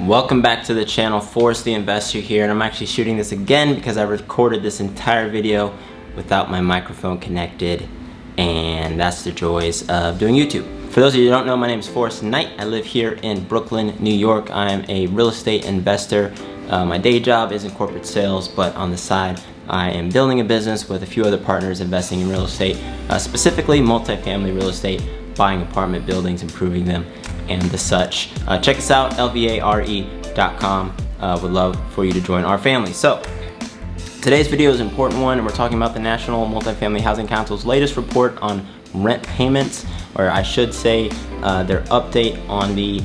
Welcome back to the channel. Forrest the Investor here, and I'm actually shooting this again because I recorded this entire video without my microphone connected, and that's the joys of doing YouTube. For those of you who don't know, my name is Forrest Knight. I live here in Brooklyn, New York. I am a real estate investor. My day job is in corporate sales, but on the side I am building a business with a few other partners investing in real estate, specifically multifamily real estate, buying apartment buildings, improving them, and the such. Check us out, lvare.com. Would love for you to join our family. So today's video is an important one, and we're talking about the National Multifamily Housing Council's latest report on rent payments, or I should say their update on the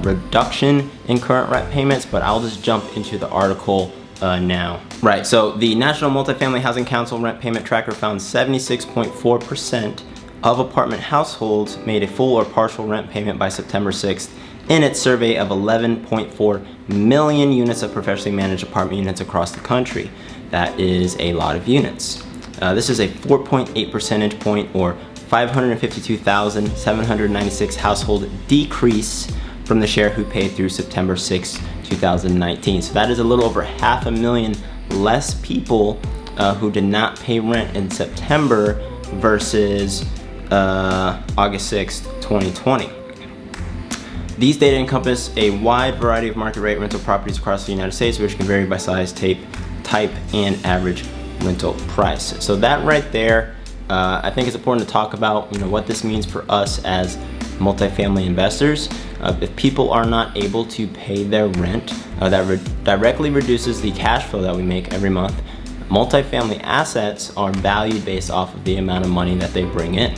reduction in current rent payments, but I'll just jump into the article now. Right, so the National Multifamily Housing Council rent payment tracker found 76.4% of apartment households made a full or partial rent payment by September 6th in its survey of 11.4 million units of professionally managed apartment units across the country. That is a lot of units. This is a 4.8 percentage point or 552,796 household decrease from the share who paid through September 6, 2019. So that is a little over 500,000 less people who did not pay rent in September versus August 6, 2020. These data encompass a wide variety of market rate rental properties across the United States, which can vary by size, type, and average rental price. So that right there, I think it's important to talk about, what this means for us as multifamily investors. If people are not able to pay their rent, that directly reduces the cash flow that we make every month. Multifamily assets are valued based off of the amount of money that they bring in.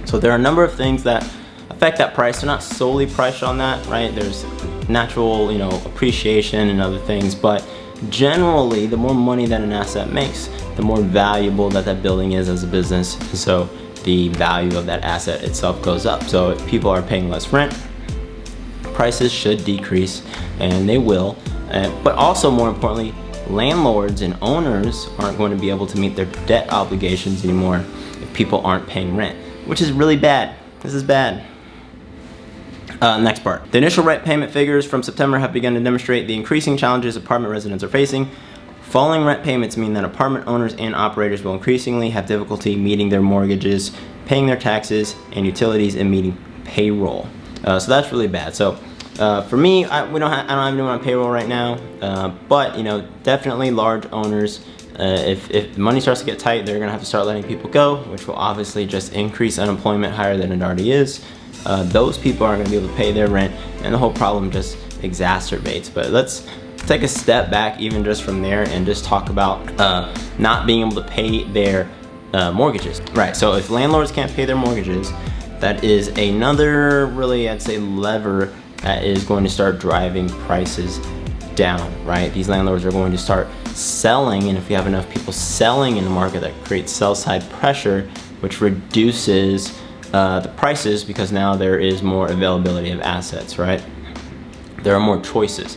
So there are a number of things that affect that price. They're not solely priced on that, right? There's natural, appreciation and other things, but generally, the more money that an asset makes, the more valuable that building is as a business. And so the value of that asset itself goes up. So if people are paying less rent, prices should decrease, and they will. But also, more importantly, landlords and owners aren't going to be able to meet their debt obligations anymore if people aren't paying rent, which is really bad. This is bad. Next part. The initial rent payment figures from September have begun to demonstrate the increasing challenges apartment residents are facing. Falling rent payments mean that apartment owners and operators will increasingly have difficulty meeting their mortgages, paying their taxes and utilities, and meeting payroll. So that's really bad. So for me, I don't have anyone on payroll right now, but definitely large owners. If money starts to get tight, they're gonna have to start letting people go, which will obviously just increase unemployment higher than it already is. Those people aren't gonna be able to pay their rent, and the whole problem just exacerbates. But let's take a step back even just from there and just talk about not being able to pay their mortgages. Right, so if landlords can't pay their mortgages, that is another, really, I'd say, lever that is going to start driving prices down, right? These landlords are going to start selling, and if you have enough people selling in the market, that creates sell side pressure, which reduces the prices because now there is more availability of assets, right? There are more choices.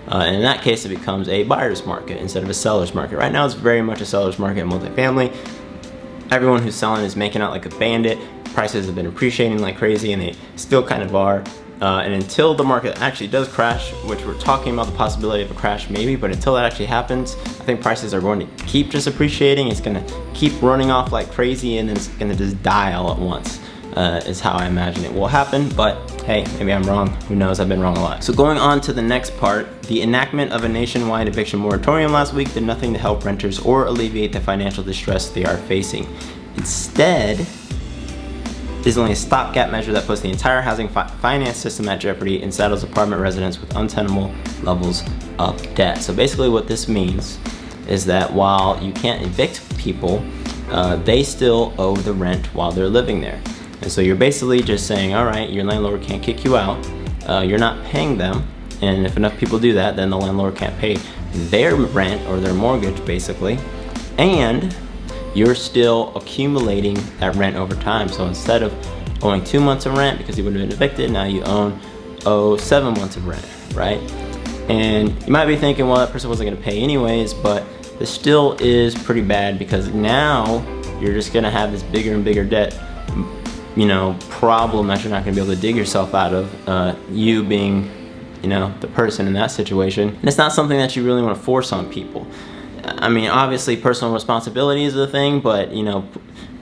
And in that case, it becomes a buyer's market instead of a seller's market. Right now, it's very much a seller's market in multifamily. Everyone who's selling is making out like a bandit. Prices have been appreciating like crazy, and they still kind of are. And until the market actually does crash, which we're talking about the possibility of a crash maybe, but until that actually happens, I think prices are going to keep just appreciating. It's going to keep running off like crazy, and then it's going to just die all at once. Is how I imagine it will happen, but hey, maybe I'm wrong. Who knows? I've been wrong a lot. So going on to the next part, the enactment of a nationwide eviction moratorium last week did nothing to help renters or alleviate the financial distress they are facing. Instead, is only a stopgap measure that puts the entire housing finance system at jeopardy and saddles apartment residents with untenable levels of debt. So basically what this means is that while you can't evict people, they still owe the rent while they're living there. And so you're basically just saying, all right, your landlord can't kick you out, you're not paying them, and if enough people do that, then the landlord can't pay their rent or their mortgage basically, and you're still accumulating that rent over time. So instead of owing 2 months of rent because you would have been evicted, now you owe 7 months of rent, right? And you might be thinking, well, that person wasn't gonna pay anyways, but this still is pretty bad because now you're just gonna have this bigger and bigger debt problem that you're not gonna be able to dig yourself out of, you being you know, the person in that situation. And it's not something that you really want to force on people. I mean, obviously personal responsibility is the thing, but you know,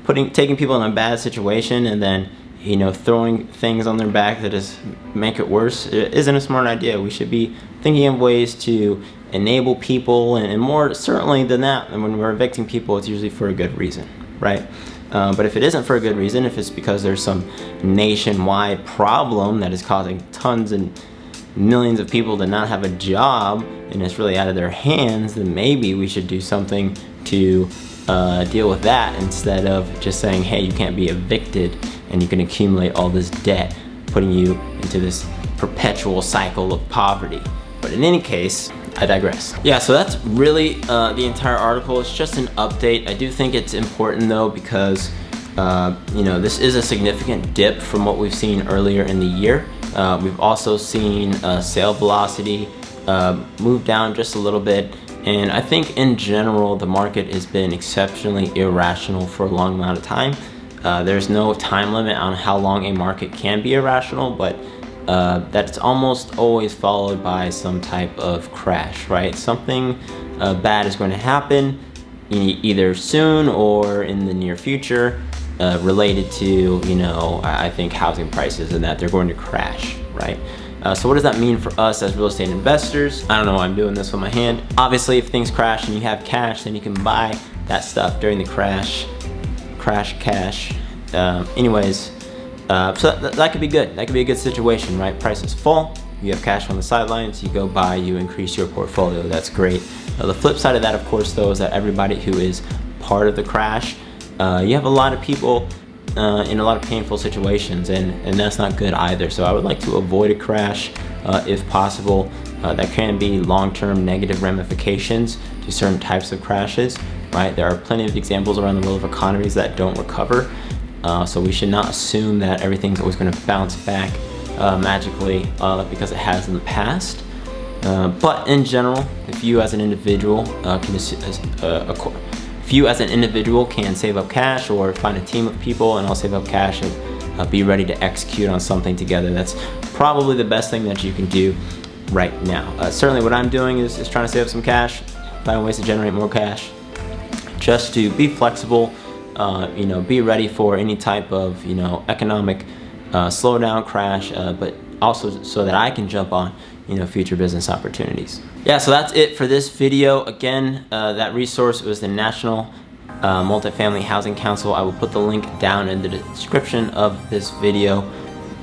taking people in a bad situation and then, you know, throwing things on their back that just make it worse, it isn't a smart idea. We should be thinking of ways to enable people, and more certainly than that, and when we're evicting people, it's usually for a good reason, right? But if it isn't for a good reason, if it's because there's some nationwide problem that is causing tons and millions of people to not have a job and it's really out of their hands, then maybe we should do something to deal with that, instead of just saying, hey, you can't be evicted and you can accumulate all this debt, putting you into this perpetual cycle of poverty. But in any case, I digress. Yeah, so that's really the entire article. It's just an update. I do think it's important though, because you know, this is a significant dip from what we've seen earlier in the year. We've also seen sale velocity move down just a little bit. And I think in general, the market has been exceptionally irrational for a long amount of time. There's no time limit on how long a market can be irrational, but that's almost always followed by some type of crash, right? Something bad is going to happen either soon or in the near future, related to, you know, I think housing prices, and that they're going to crash, right? So what does that mean for us as real estate investors? I don't know why I'm doing this with my hand. Obviously, if things crash and you have cash, then you can buy that stuff during the crash cash. Anyways, so that could be good. That could be a good situation, right? Prices fall, you have cash on the sidelines, you go buy, you increase your portfolio. That's great. The flip side of that, of course, though, is that everybody who is part of the crash, you have a lot of people in a lot of painful situations, and that's not good either. So I would like to avoid a crash if possible. That can be long-term negative ramifications to certain types of crashes, right? There are plenty of examples around the world of economies that don't recover. So we should not assume that everything's always going to bounce back magically because it has in the past. But in general, if you as an individual can save up cash, or find a team of people and all save up cash and be ready to execute on something together, that's probably the best thing that you can do right now. Certainly what I'm doing is trying to save up some cash, find ways to generate more cash, just to be flexible, you know, be ready for any type of, you know, economic slowdown, crash, but also so that I can jump on, you know, future business opportunities. Yeah, so that's it for this video. Again, that resource was the National Multifamily Housing Council. I will put the link down in the description of this video.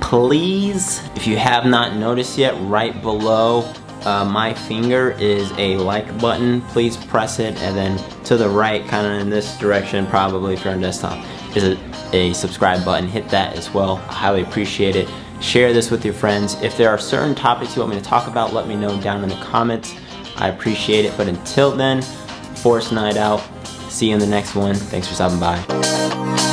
Please, if you have not noticed yet, right below my finger is a like button. Please press it, and then to the right, kind of in this direction, probably if you're on desktop, is a subscribe button. Hit that as well. I highly appreciate it. Share this with your friends. If there are certain topics you want me to talk about, let me know down in the comments. I appreciate it. But until then, Forrest Night out. See you in the next one. Thanks for stopping by.